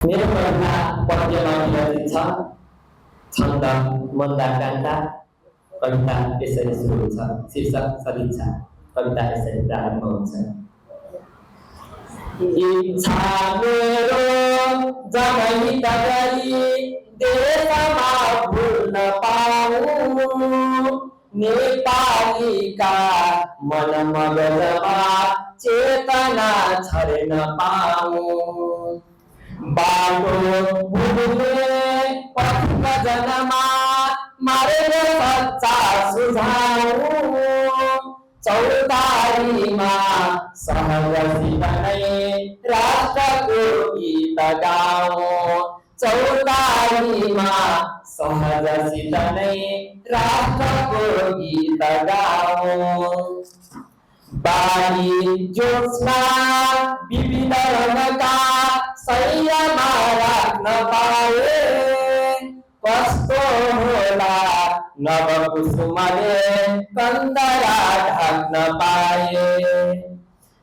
मेरो कविता पद्यमा विरचित छ। छन्द मन्दाकान्ता। कविता यसरी सुरु हुन्छ। शीर्षक सदिच्छा। कविता यसरी प्रारम्भ हुन्छ। इच्छा मेरो जनहित गरी देशमा भुल्न पाऊँ, नेपालीका मन मगजमा चेतना छर्न पाऊँ। बाटो भुल्ने पथिक जनमा मारेर सच्चा सुझाऊ, चौतारीमा सहजसित नै राष्ट्रको गीत गाऊँ। चौतारीमा सहजसित नै राष्ट्रको गीत गाऊँ। बाली ज्योत्स्ना विविध रङका सैयामा राख्न पाए, कस्तो होला नवकुसुमले कन्दरा ढाक्न पाए।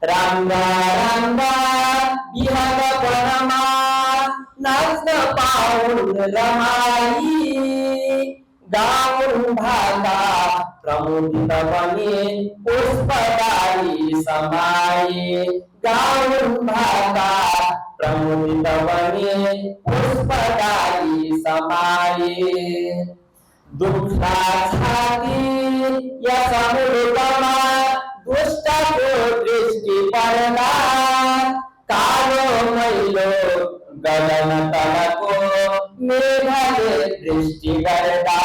राम्रा राम्रा बिहान वनमा नाच्न पाउन् रमाई, गाउन् भाका प्रमुदित बने पुष्पदारी समाई। गाउन् भाका प्रमुदित बने पुष्पदारी समाई। दुख्ला छाती यस मुलुकमा दुष्टको दृष्टि पर्दा, कालो मैलो गगन तलको मेघले दृष्टि गर्दा।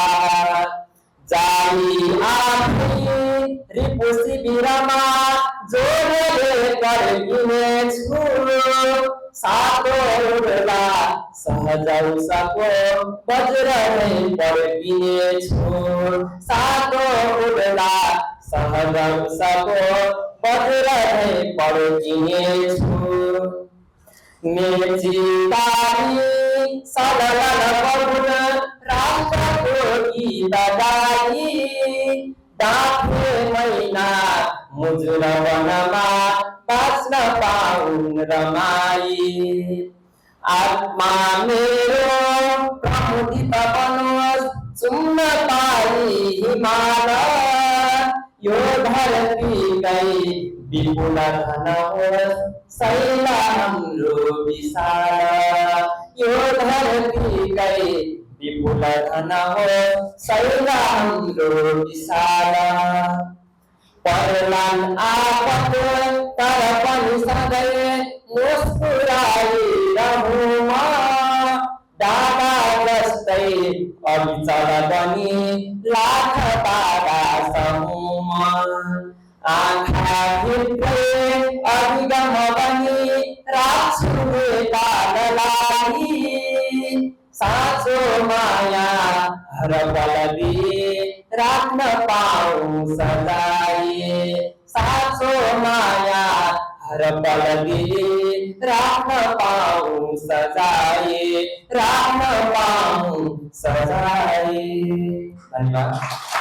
जाली आफै रिपु शिविरमा जोडले कर्किनेछु, सातो उड्ला सहज उसको वज्र नै पड्किनेछु। सातो उड्ला सहज उसको वज्र नै पड्किनेछु। मेची तारी सदलन पहुन राष्ट्रको गीत गाई, डाँफे मैना मुजुर वनमा बाँच्न पाउन् रमाई। आत्मा मेरो प्रमुदित बनोस् चुम्न पाई हिमाल, यो धरतीकै विपुल धन होस् शैल हाम्रो विशाल। यो धरतीकै विपुल धन होस् शैल हाम्रो विशाल। पर्लान् आपत तर पनि सधैँ मुस्कुराइरहूँ म, डाँडा जस्तै अविचल बनी लाख तारा सहूँ म। आँखा भित्रै अभिगम बनी राख्छु नेपाललाई, साँचो माया हर पल दिए राख्न पाऊँ सजाए। साँचो माया हर पल दिए राख्न पाऊँ सजाए, राख्न पाऊँ सजाए। धन्यवाद।